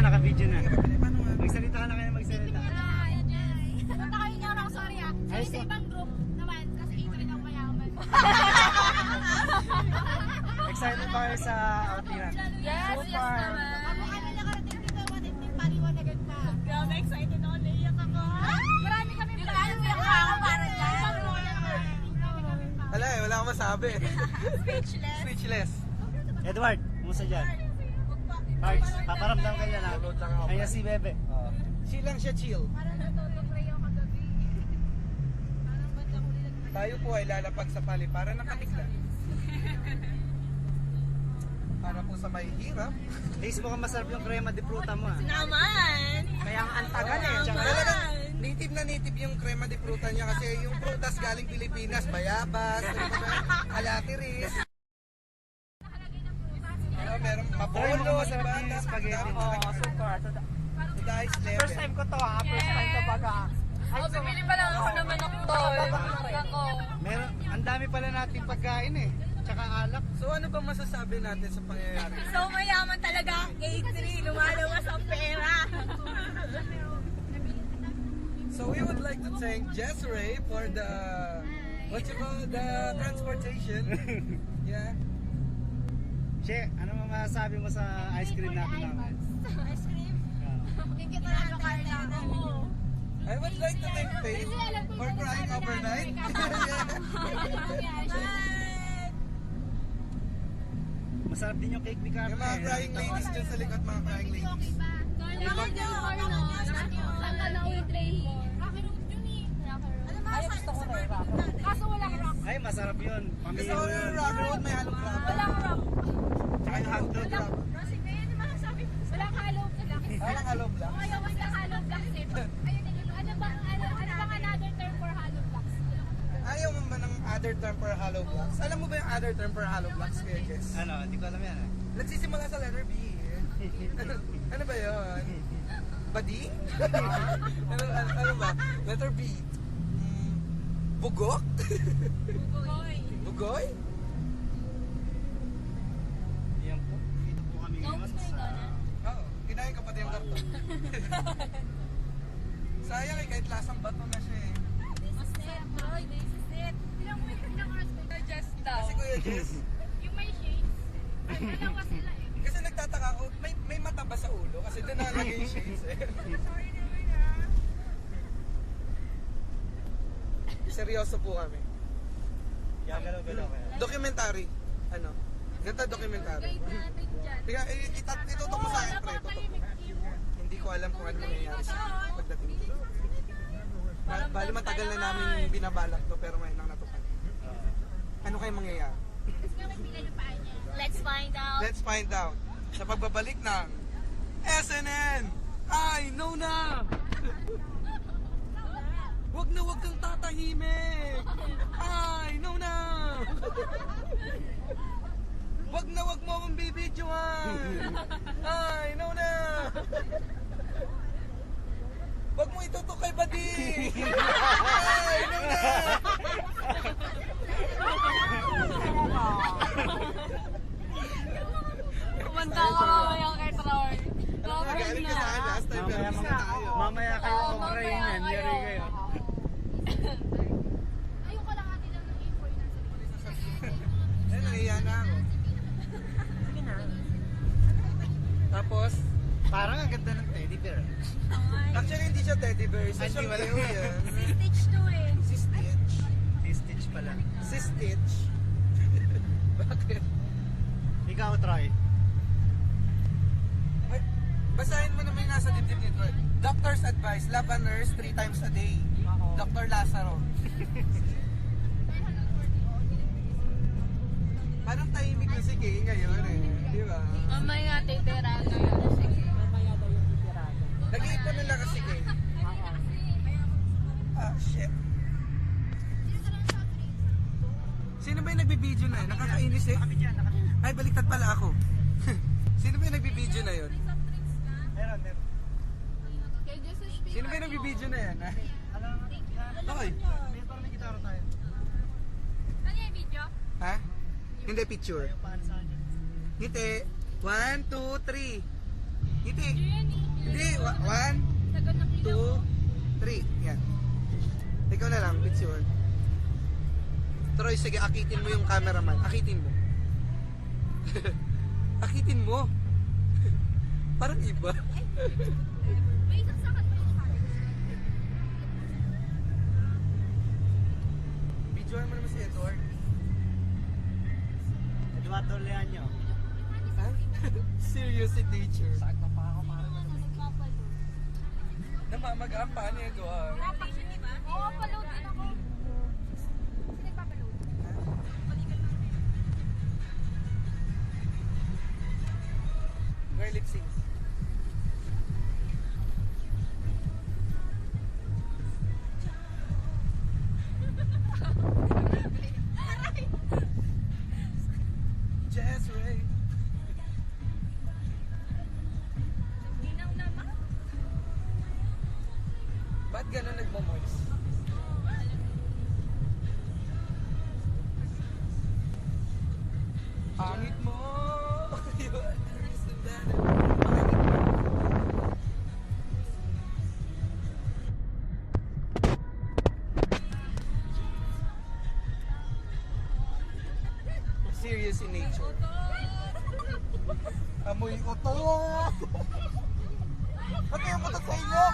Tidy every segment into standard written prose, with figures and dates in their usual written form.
naka-video na. Magsalita ka na kayo, magsalita. Punta kayo niya ako, sorry ah. Sorry sa ibang group naman, kasi ito rin ang mayaman. Excited ba kayo sa outing? Yes, yes naman. Ako kami nakarating dito, matinding paliwanagan pa. Grabe, excited ako, naiyak ako. Marami kami pa. Naiyak ako para dyan. Wala eh, wala akong masabi. Speechless. Speechless. Edward, kumusta dyan? Parks, paparamdam ka dyan ha? Kaya si Bebe. Chill lang siya, chill. Parang natutupray ako kagabi. Parang ba't ako nilang... Tayo po ay lalapag sa pali para nakatigla. Para po sa may hirap. Taste mo ka masarap yung crema de fruta mo ha? Naman! Kaya ang tagal eh. Talagang native na native yung crema de fruta niya kasi yung prutas galing Pilipinas, bayabas, alatiris. Meron Try mo mapolo, kung masarap yung spaghetti mo. super. Dice level. First time ko to ha, first time to baga. Oh, bibili pa lang ako naman ng tol. Ako. Meron, ang dami pala nating pagkain eh. Tsaka alak. So ano ba masasabi natin sa pangyayari? So mayaman talaga ang A3, lumalabas ang pera. So we would like to thank Jess Ray for the the transportation. Yeah. Che, ano mo masasabi mo sa ice cream natin naman? Ice cream? Hindi kita nakakain ako. I would like to thank Faith for crying overnight. Masarap din yung cake ni Carmen. Yung mga crying ladies dyan sa likod, mga crying ladies. Ay, gusto ko rin. Kaso walang rock. Ay, masarap yun. Gusto Pamilya ko yun. yung rock road, may halong crab. Walang rock. Tsaka yung hotdog. Kasi kaya naman sabi, walang hollow black. Walang halong black. Ayaw walang hollow black. Ayun, ano bang another term for hollow blocks? Ayaw mo ba ng other term for hollow blocks? Alam mo ba yung other term for hollow blocks, Kuya Jess? Ano, hindi ko alam yan eh. Nagsisimula sa letter B. Ano ba yun? Badi? ano ba? Letter B. Bugok? Bugoy. Bugoy? Yan po. Dito po kami ngayon sa... Oo. Kinain ka pati yung karton. Sayang eh, kahit lasang bato na siya eh. This is it, bro. This is it. Ilang oras ba? Just daw. Kasi Kuya Jess, Yung may shades. Ay, dalawa sila eh. kasi nagtataka ako, may mata ba sa ulo? Kasi doon nakalagay yung shades eh. Sorry naman ah. Seryoso po kami. Gagalaw-galaw kaya. Documentary. Ano? Ganda documentary. Guide natin dyan. Tiga, itutok mo sa akin, pre. Tutok mo. Hindi ko alam kung ano mangyayari sa pagdating dito. Bali matagal na namin binabalak to pero ngayon lang natupad. Ano kaya mangyayari? Let's find out. Let's find out. Sa pagbabalik ng SNN! I know na! Wag na wag kang tatahimik! I know na! Wag na wag mo akong bibidyohan! I know na! Wag mo itutok kay Badi! I know na! Kumanta ko mamaya kay Troy. Nagaling ka sa akin last time pero miss na tayo. Mamaya kayo kumarain yan. Yari kayo. Ayoko lang natin lang ng A4 na sa Eh, nahiya na ako. Tapos, Parang ang ganda ng teddy bear. actually hindi siya teddy bear. Ay, Social hindi ba? glue yan. Si Stitch 2 eh. Si Stitch. Stitch pala. Si Stitch. Bakit? Ikaw, Troy. Ay, basahin mo naman yung nasa dibdib nito. Doctor's advice, love a nurse 3 times a day. Dr. Lazaro. Parang tahimik na si Kay ngayon eh. Di ba? Mamaya titirado yun. Mamaya daw yung itirado. Nag-iipon nila kasi Kay. Ah, shit. Sino ba yung nagbibideo na yun? Nakakainis eh. Ay, baliktad pala ako. Sino ba yung nagbibideo na yun? Meron. Sino ba yung nagbibideo na yan? Okay. May parang may gitara tayo. Ano yung video? Ha? Hindi, picture. Paano sa kanya? Hindi. 1, 2, 3. Ngiti. Hindi. 1, 2, 3. Yan. Ikaw na lang, picture. Troy, sige, akitin mo yung cameraman. Akitin mo. Akitin mo. Parang iba. May isang sakat pa yung sakat. Videoan mo naman si Edward. Eduardo Leanyo. Ha? Serious in nature. Sakto pa ako para Namamagaan pa ni Edward. Picture, di ba? Oo, paload din ako. Sino nagpapaload? Girl lip sync. Jazz Ray. Ginaw naman. Ba't gano'n nagmamoist? Pangit mo! Yun. Sundan. Pangit mo. Serious in nature. Amoy uto! Pati yung utot sa inyo!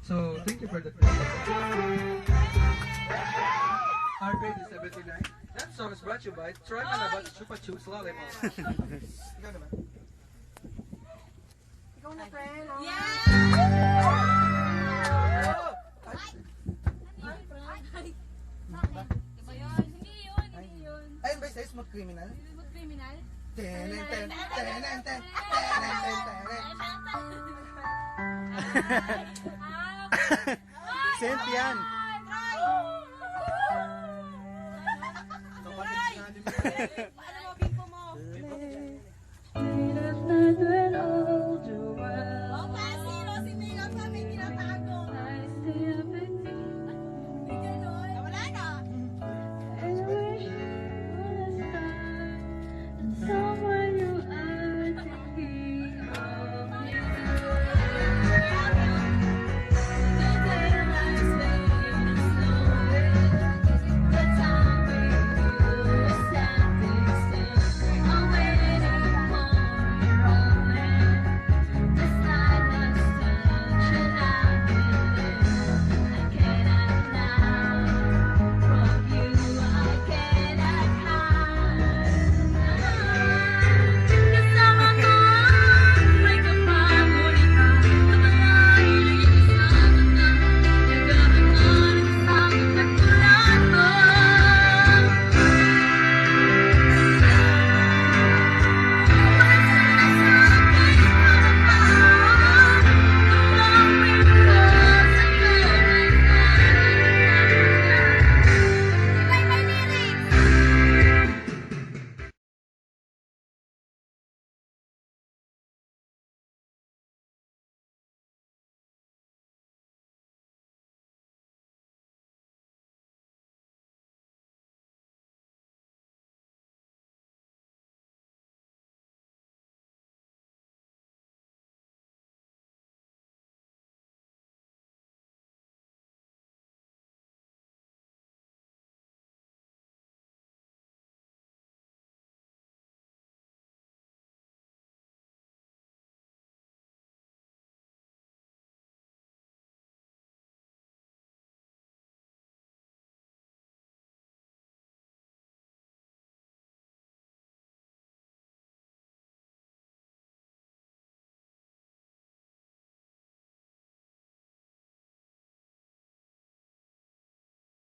So, thank you for the Our grade is 79. That song is brought to you by Troy Manabat Chupa Chups Lollipop. Ikaw naman. Ikaw na, friend. Iba yun. Hindi yun. Hindi yun. Ayun ba sa Smooth Criminal? Smooth criminal. Tenen, ten, tenen, ten, tenen, ten, tenen. Sent yan. Kapatid nga din.